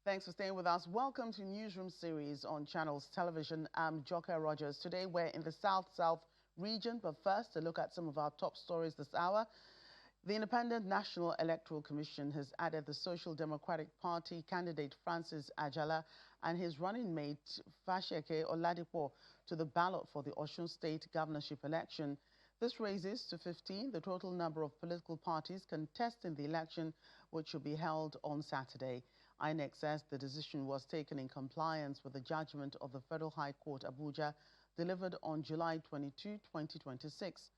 Thanks for staying with us. Welcome to Newsroom Series on Channels Television. I'm Joka Rogers. Today we're in the South region, but first a look at some of our top stories this hour. The Independent National Electoral Commission has added the Social Democratic Party candidate Francis Ajala and his running mate Fasheke Oladipo to the ballot for the Osun State governorship election. This raises to 15 the total number of political parties contesting the election, which will be held on Saturday. INEC says the decision was taken in compliance with the judgment of the Federal High Court, Abuja, delivered on July 22, 2026.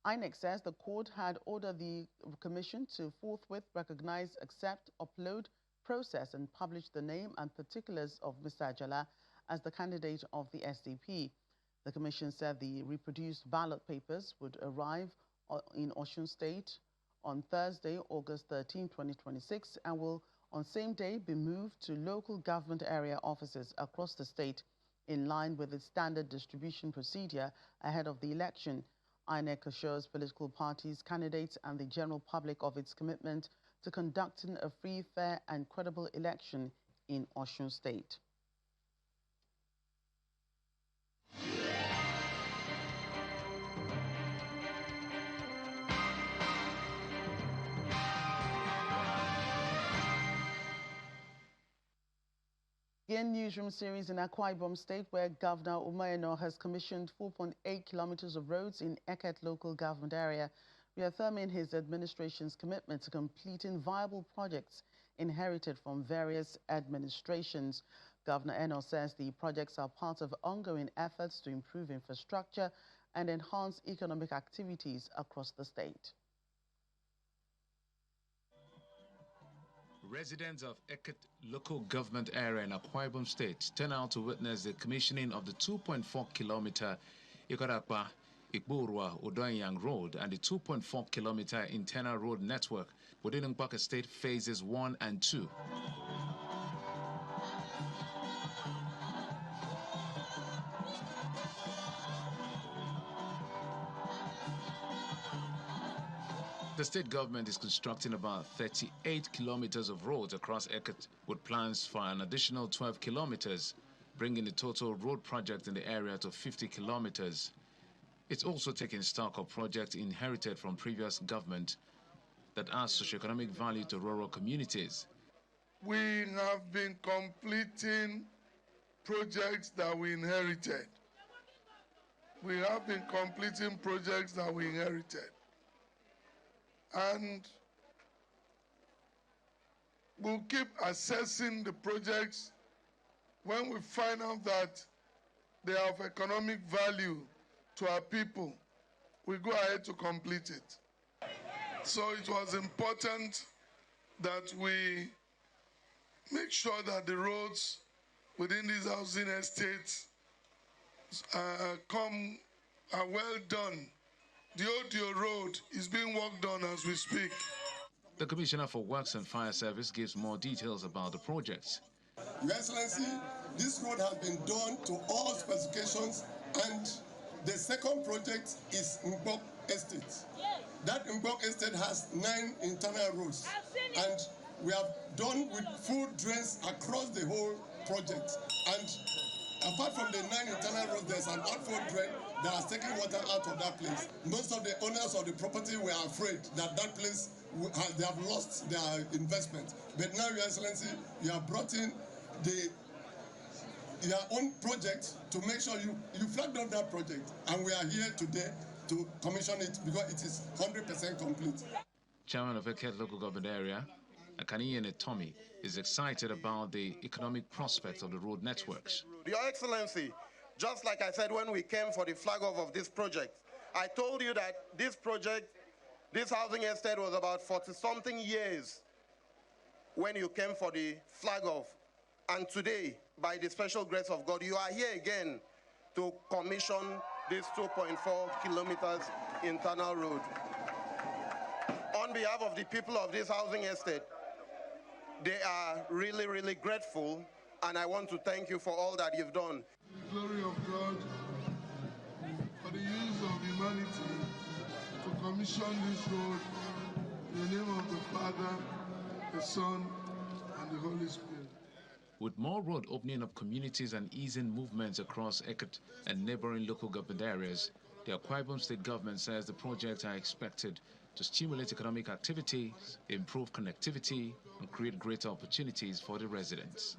INEC says the court had ordered the commission to forthwith recognize, accept, upload, process, and publish the name and particulars of Mr. Ajala as the candidate of the SDP. The commission said the reproduced ballot papers would arrive in Osun State on Thursday, August 13, 2026, and will on same day be moved to local government area offices across the state in line with its standard distribution procedure ahead of the election. INEC assures political parties, candidates, and the general public of its commitment to conducting a free, fair, and credible election in Osun State. Again, Newsroom Series in Akwa Ibom State, where Governor Umayeno has commissioned 4.8 kilometers of roads in Eket local government area, reaffirming his administration's commitment to completing viable projects inherited from various administrations. Governor Eno says the projects are part of ongoing efforts to improve infrastructure and enhance economic activities across the state. Residents of Eket local government area in Akwa Ibom State turn out to witness the commissioning of the 2.4-kilometer Ikorakpa, Ikburwa, Odoyang Road and the 2.4-kilometer internal road network within Nkpaka State phases 1 and 2. The state government is constructing about 38 kilometers of roads across Eket with plans for an additional 12 kilometers, bringing the total road project in the area to 50 kilometers. It's also taking stock of projects inherited from previous government that add socioeconomic value to rural communities. We have been completing projects that we inherited. We have been completing projects that we inherited. And we'll keep assessing the projects. When we find out that they have economic value to our people, we go ahead to complete it. So it was important that we make sure that the roads within these housing estates are well done. The Odio Road is being worked on as we speak. The Commissioner for Works and Fire Service gives more details about the projects. Your Excellency, this road has been done to all specifications, and the second project is Mbok Estate. That Mbok Estate has 9 internal roads, and we have done with full drains across the whole project. And apart from the 9 internal roads, there's an outflow drain that has taken water out of that place. Most of the owners of the property were afraid that that place, they have lost their investment. But now, Your Excellency, you have brought in your own project to make sure you flagged up that project. And we are here today to commission it because it is 100% complete. Chairman of Eket local government area, Akaniene Tommy, is excited about the economic prospects of the road networks. Your Excellency, just like I said when we came for the flag off of this project, I told you that this project, this housing estate was about 40-something years when you came for the flag off. And today, by the special grace of God, you are here again to commission this 2.4 kilometers internal road. On behalf of the people of this housing estate, they are really, really grateful, and I want to thank you for all that you've done. The glory of God, for the use of humanity to commission this road in the name of the Father, the Son, and the Holy Spirit. With more road opening of communities and easing movements across Ekiti and neighboring local government areas, the Akwa Ibom state government says the projects are expected to stimulate economic activities, improve connectivity, and create greater opportunities for the residents.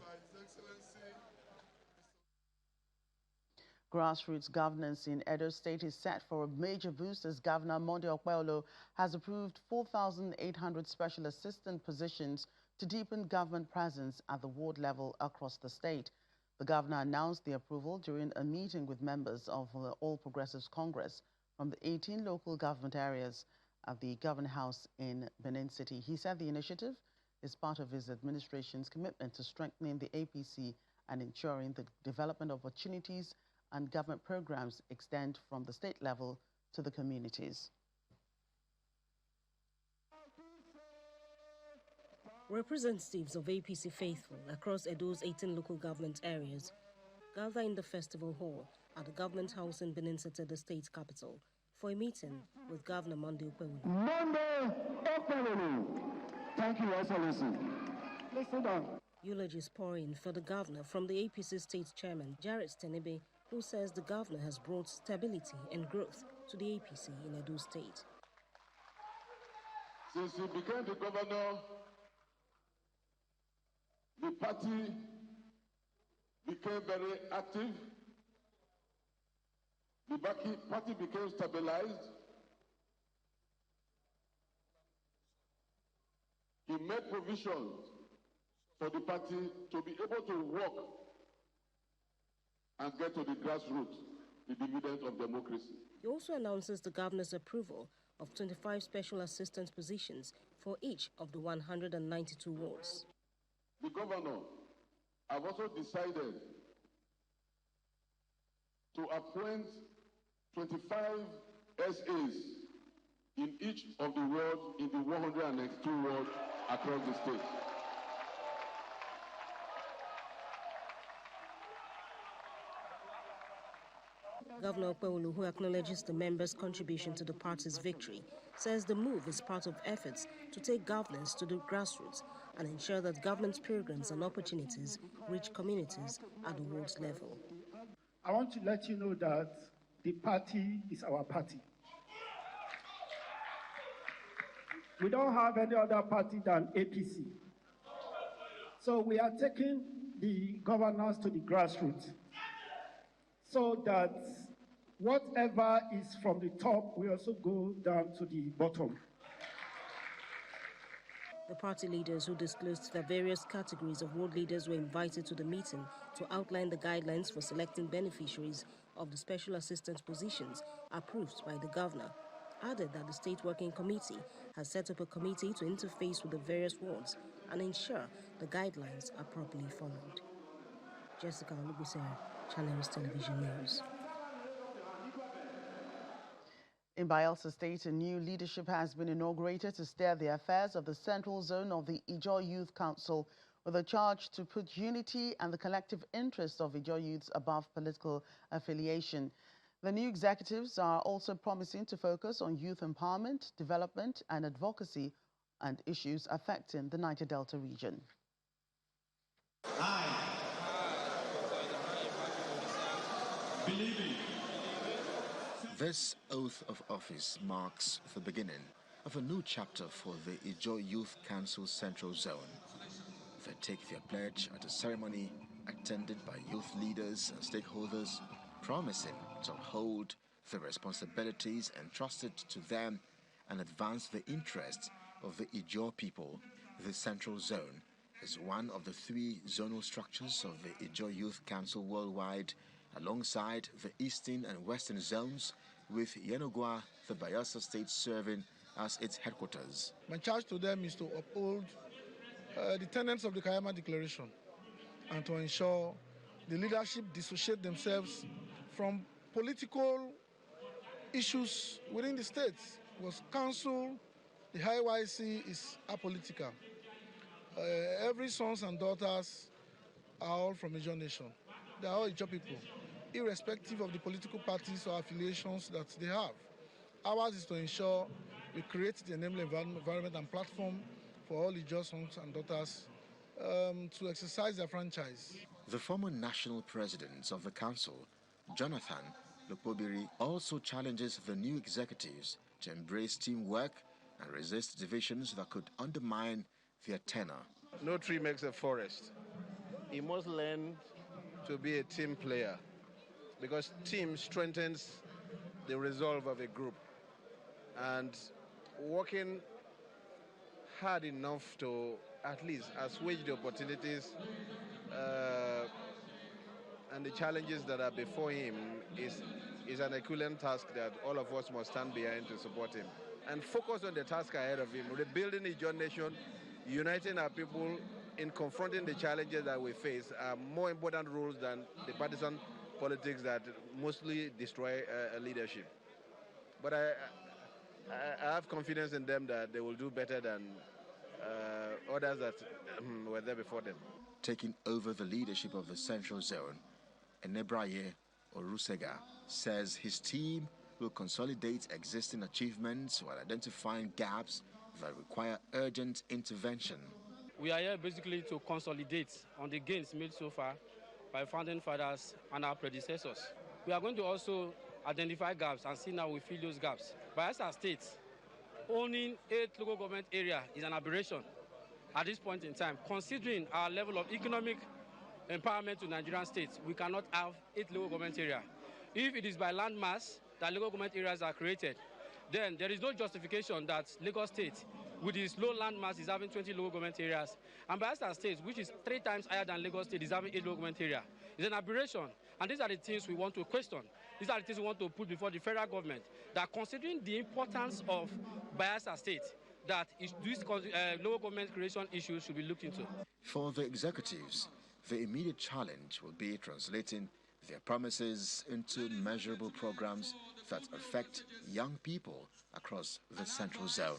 Grassroots governance in Edo State is set for a major boost as Governor Monday Okpebholo has approved 4,800 special assistant positions to deepen government presence at the ward level across the state. The governor announced the approval during a meeting with members of the All Progressives Congress from the 18 local government areas at the Government House in Benin City. He said the initiative is part of his administration's commitment to strengthening the APC and ensuring the development opportunities and government programs extend from the state level to the communities. Representatives of APC faithful across Edo's 18 local government areas gather in the festival hall at the Government House in Benin City, the state capital, for a meeting with Governor Monday Okpebholo. Monday Okpebholo. Thank you, Excellency. Listen down. Eulogies pour in for the governor from the APC state chairman, Jared Tenebe, who says the governor has brought stability and growth to the APC in Edo State. Since he became the governor, the party became very active. The party became stabilized. He made provisions for the party to be able to work and get to the grassroots, the dividends of democracy. He also announces the governor's approval of 25 special assistant positions for each of the 192 wards. The governor have also decided to appoint 25 SAs in each of the wards in the 192 wards across the state. Governor Okpebholo, who acknowledges the members' contribution to the party's victory, says the move is part of efforts to take governance to the grassroots and ensure that government programs and opportunities reach communities at the wards level. I want to let you know that the party is our party. We don't have any other party than APC. So we are taking the governance to the grassroots so that whatever is from the top will also go down to the bottom. The party leaders who disclosed their various categories of ward leaders were invited to the meeting to outline the guidelines for selecting beneficiaries of the special assistant positions approved by the governor. Added that the State Working Committee has set up a committee to interface with the various wards and ensure the guidelines are properly followed. Jessica Olubusere, Channels Television News. In Bayelsa State, a new leadership has been inaugurated to steer the affairs of the central zone of the Ijaw Youth Council with a charge to put unity and the collective interests of Ijaw youths above political affiliation. The new executives are also promising to focus on youth empowerment, development and advocacy and issues affecting the Niger Delta region. I believe in. This oath of office marks the beginning of a new chapter for the Ijaw Youth Council Central Zone. They take their pledge at a ceremony attended by youth leaders and stakeholders, promising to uphold the responsibilities entrusted to them and advance the interests of the Ijaw people. The Central Zone is one of the 3 zonal structures of the Ijaw Youth Council worldwide, alongside the Eastern and Western zones, with Yenogwa, the Bayelsa State, serving as its headquarters. My charge to them is to uphold the tenets of the Kayama Declaration and to ensure the leadership dissociate themselves from political issues within the states. Because council, the IYC is apolitical. Every sons and daughters are all from Ijaw nation. They are all Ijaw people, irrespective of the political parties or affiliations that they have. Ours is to ensure we create the enabling environment and platform for all Ijaw sons and daughters to exercise their franchise. The former national president of the council, Jonathan Lukobiri, also challenges the new executives to embrace teamwork and resist divisions that could undermine their tenure. No tree makes a forest. He must learn to be a team player because team strengthens the resolve of a group. And working hard enough to at least assuage the opportunities and the challenges that are before him is an equivalent task that all of us must stand behind to support him. And focus on the task ahead of him, rebuilding the Ijaw nation, uniting our people in confronting the challenges that we face are more important roles than the partisan politics that mostly destroy leadership. But I have confidence in them that they will do better than others that were there before them. Taking over the leadership of the Central Zone, Enebraye Orusega says his team will consolidate existing achievements while identifying gaps that require urgent intervention. We are here basically to consolidate on the gains made so far by founding fathers and our predecessors. We are going to also identify gaps and see now we fill those gaps. Bayelsa State, owning 8 local government areas is an aberration at this point in time. Considering our level of economic empowerment to Nigerian states, we cannot have 8 local government areas. If it is by land mass that local government areas are created, then there is no justification that Lagos State, with its low land mass, is having 20 local government areas. And Bayelsa State, which is 3 times higher than Lagos State, is having 8 local government areas. It's an aberration. And these are the things we want to question. These are the things we want to put before the federal government, that considering the importance of Bayelsa State, that these local government creation issues should be looked into. For the executives, the immediate challenge will be translating their promises into measurable programs that affect young people across the Central Zone.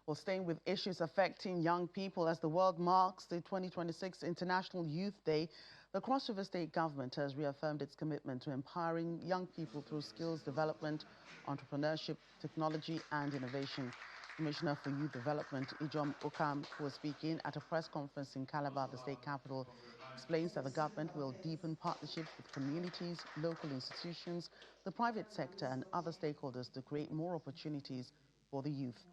Well, staying with issues affecting young people, as the world marks the 2026 International Youth Day, the Cross River State government has reaffirmed its commitment to empowering young people through skills development, entrepreneurship, technology, and innovation. Commissioner for Youth Development, Ijaw Okam, who was speaking at a press conference in Calabar, the state capital, explains that the government will deepen partnerships with communities, local institutions, the private sector, and other stakeholders to create more opportunities for the youth.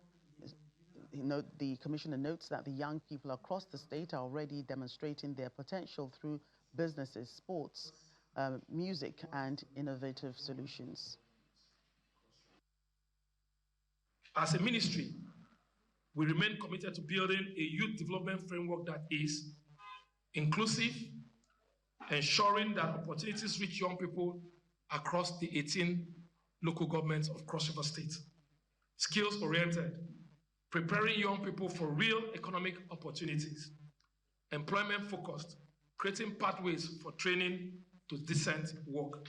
The commissioner notes that the young people across the state are already demonstrating their potential through businesses, sports, music, and innovative solutions. As a ministry, we remain committed to building a youth development framework that is inclusive, ensuring that opportunities reach young people across the 18 local governments of Cross River State. Skills-oriented, preparing young people for real economic opportunities. Employment-focused, creating pathways for training to decent work.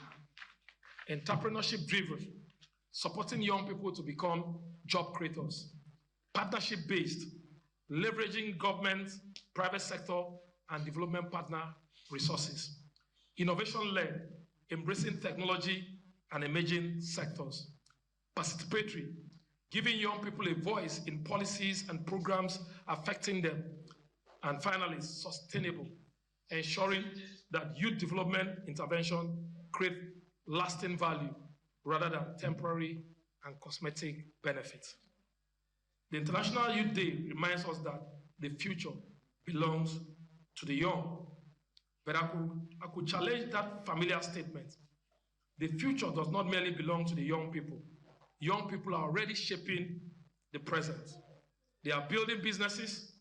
Entrepreneurship-driven, supporting young people to become job creators. Partnership-based, leveraging government, private sector, and development partner resources. Innovation-led, embracing technology and emerging sectors. Participatory, giving young people a voice in policies and programs affecting them. And finally, sustainable, ensuring that youth development intervention create lasting value rather than temporary and cosmetic benefits. The International Youth Day reminds us that the future belongs to the young. But I could challenge that familiar statement. The future does not merely belong to the young people. Young people are already shaping the present. They are building businesses.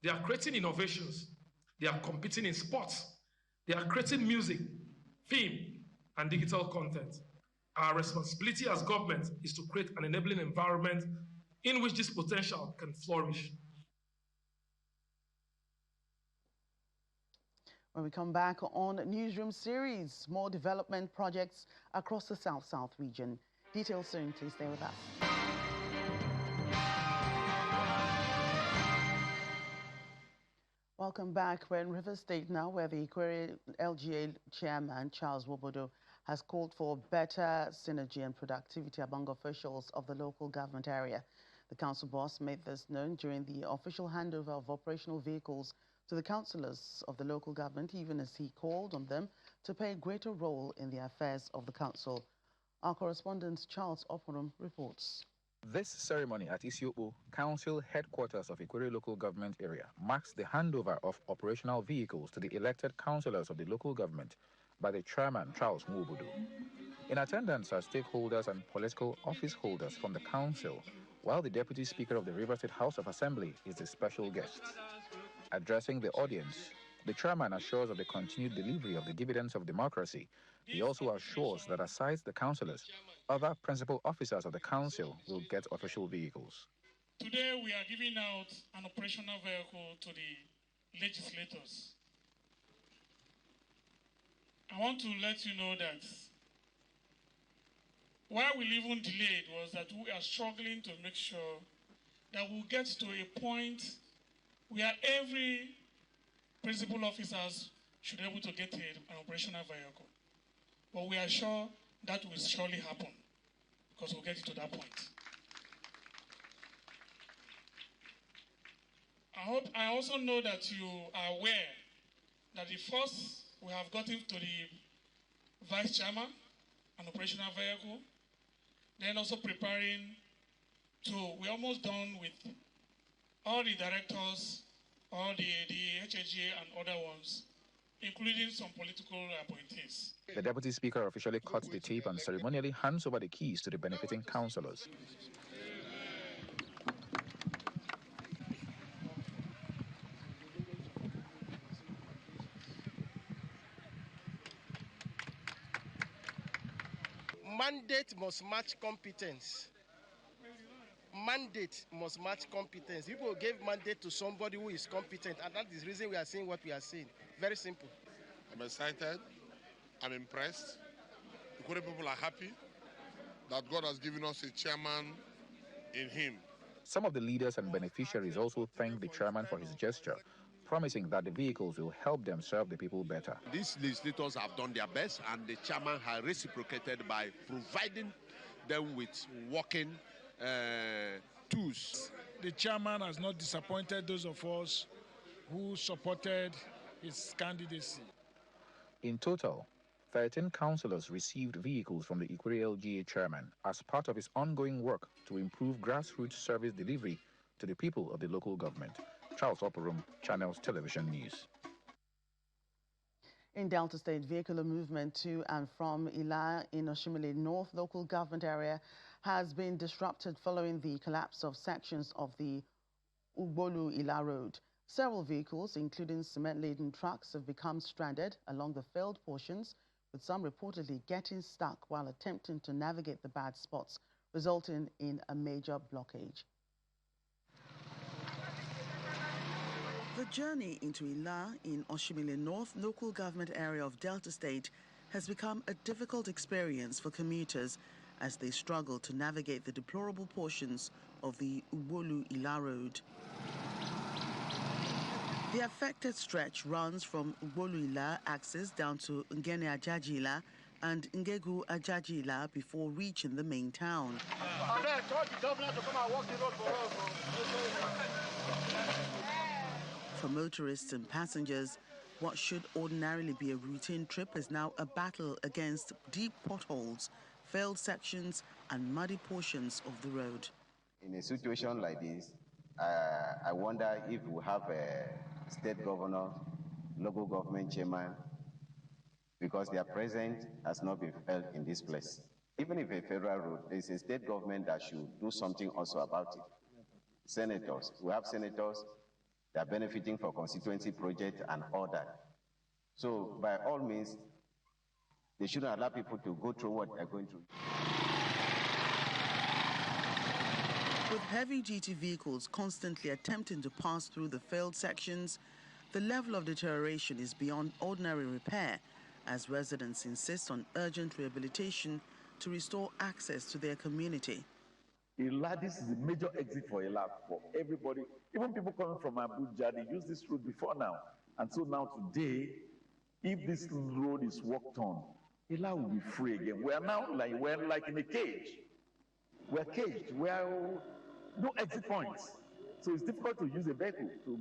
They are creating innovations. They are competing in sports. They are creating music, film, and digital content. Our responsibility as government is to create an enabling environment in which this potential can flourish. When we come back on Newsroom Series, more development projects across the South-South region. Details soon, please stay with us. Welcome back. We're in River State now, where the Ikwere LGA chairman, Charles Wobodo, has called for better synergy and productivity among officials of the local government area. The council boss made this known during the official handover of operational vehicles to the councillors of the local government, even as he called on them to play a greater role in the affairs of the council. Our correspondent Charles Oporum reports. This ceremony at Isiopo, Council Headquarters of Ikwere Local Government Area, marks the handover of operational vehicles to the elected councillors of the local government by the chairman, Charles Nwobodo. In attendance are stakeholders and political office holders from the council, while the Deputy Speaker of the Rivers State House of Assembly is the special guest. Addressing the audience, the chairman assures of the continued delivery of the dividends of democracy. He also assures that aside the councillors, other principal officers of the council will get official vehicles. Today we are giving out an operational vehicle to the legislators. I want to let you know that why we even delayed was that we are struggling to make sure that we'll get to a point where every principal officers should be able to get an operational vehicle. But we are sure that will surely happen because we'll get it to that point. I also know that you are aware that the first we have gotten to the vice chairman, an operational vehicle, then also preparing we're almost done with all the directors, all the HHA and other ones, including some political appointees. The Deputy Speaker officially cuts the tape and ceremonially hands over the keys to the benefiting councillors. Mandate must match competence. Mandate must match competence. People gave mandate to somebody who is competent, and that is the reason we are seeing what we are seeing. Very simple. I'm excited. I'm impressed. The Ikwere people are happy that God has given us a chairman in him. Some of the leaders and beneficiaries also thanked the chairman for his gesture, promising that the vehicles will help them serve the people better. These legislators have done their best, and the chairman has reciprocated by providing them with working tools. The chairman has not disappointed those of us who supported his candidacy. In total, 13 councillors received vehicles from the Ikwere LGA chairman as part of his ongoing work to improve grassroots service delivery to the people of the local government. Charles Oporum, Channels Television News. In Delta State, vehicular movement to and from Ila in Oshimile North local government area has been disrupted following the collapse of sections of the Ugbolu-Ila Road. Several vehicles, including cement-laden trucks, have become stranded along the failed portions, with some reportedly getting stuck while attempting to navigate the bad spots, resulting in a major blockage. The journey into Ila in Oshimile North local government area of Delta State has become a difficult experience for commuters as they struggle to navigate the deplorable portions of the Ugbolu-Ila Road. The affected stretch runs from Ugbolu-Ila axis down to Ngene-Ajajila and Ngegu-Ajajila before reaching the main town. For motorists and passengers, what should ordinarily be a routine trip is now a battle against deep potholes, failed sections and muddy portions of the road. In a situation like this, I wonder if we have a state governor, local government chairman, because their presence has not been felt in this place. Even if a federal road, there's a state government that should do something also about it. Senators, we have senators that are benefiting for constituency projects and all that. So by all means, they shouldn't allow people to go through what they're going through. With heavy-duty vehicles constantly attempting to pass through the failed sections, the level of deterioration is beyond ordinary repair, as residents insist on urgent rehabilitation to restore access to their community. Ila, this is a major exit for Ila, for everybody. Even people coming from Abuja, they use this road before now. And so now today, if this road is worked on, Ila will be free again. We are now like, we're like in a cage. We're caged. no exit points. So it's difficult to use a vehicle to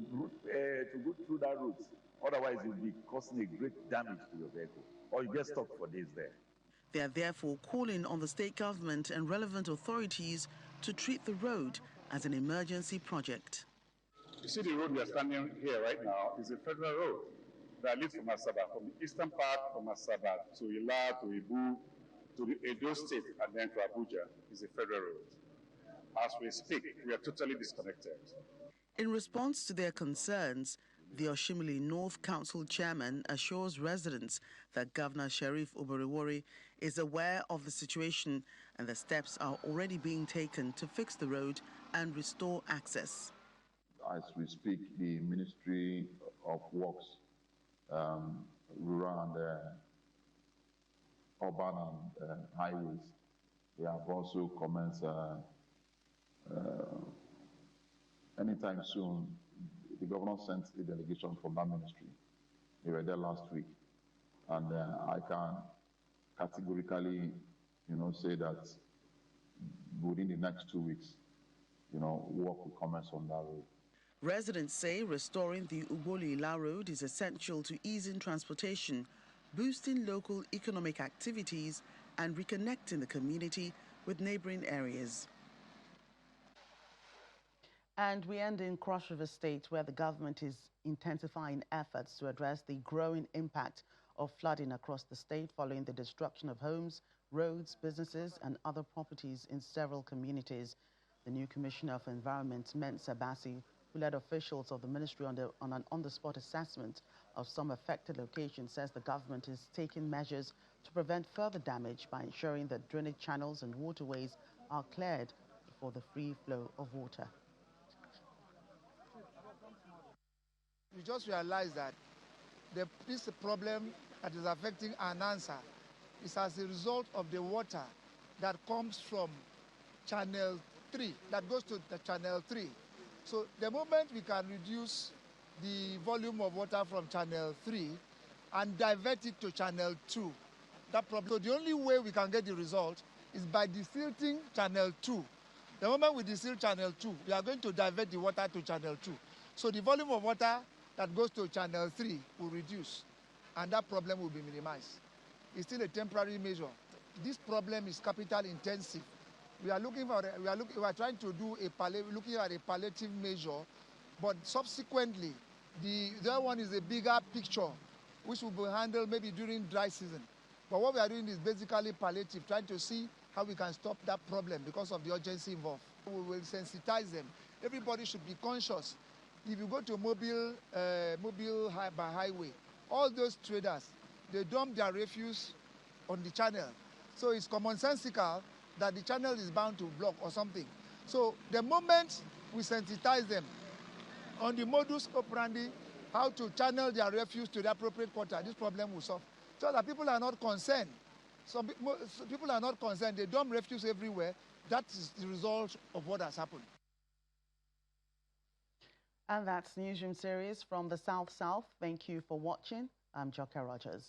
go through that route. Otherwise, you'll be causing a great damage to your vehicle, or you get stuck for days there. They are therefore calling on the state government and relevant authorities to treat the road as an emergency project. You see the road we are standing here right now is a federal road that leads from Asaba, from the eastern part from Asaba to Ila, to Ibu, to the Edo State, and then to Abuja is a federal road. As we speak, we are totally disconnected. In response to their concerns, the Oshimili North Council chairman assures residents that Governor Sheriff Oborewori is aware of the situation and the steps are already being taken to fix the road and restore access. As we speak, the Ministry of Works, Rural and Urban and Highways, they have also commenced anytime soon. The governor sent a delegation from that ministry. They were there last week. And I can categorically, say that within the next 2 weeks, work will commence on that road. Residents say restoring the Uboli-Ila road is essential to easing transportation, boosting local economic activities, and reconnecting the community with neighboring areas. And we end in Cross River State, where the government is intensifying efforts to address the growing impact of flooding across the state following the destruction of homes, roads, businesses, and other properties in several communities. The new Commissioner of Environment, Mensa Bassi, who led officials of the ministry on an on-the-spot assessment of some affected locations, says the government is taking measures to prevent further damage by ensuring that drainage channels and waterways are cleared for the free flow of water. We just realized that this problem that is affecting Anansa is as a result of the water that comes from Channel 3, that goes to the Channel 3. So the moment we can reduce the volume of water from Channel 3 and divert it to Channel 2, that problem. So the only way we can get the result is by desilting Channel 2. The moment we desil Channel 2, we are going to divert the water to Channel 2. So the volume of water that goes to Channel 3 will reduce, and that problem will be minimized. It's still a temporary measure. This problem is capital intensive. We are trying to do looking at a palliative measure, but subsequently, the other one is a bigger picture, which will be handled maybe during dry season. But what we are doing is basically palliative, trying to see how we can stop that problem because of the urgency involved. We will sensitize them. Everybody should be conscious. If you go to Mobile by highway, all those traders, they dump their refuse on the channel. So it's commonsensical that the channel is bound to block or something. So the moment we sensitize them on the modus operandi, how to channel their refuse to the appropriate quarter, this problem will solve. So that people are not concerned. Some people are not concerned. They dump refuse everywhere. That is the result of what has happened. And that's Newsroom Series from the South. Thank you for watching. I'm Joker Rogers.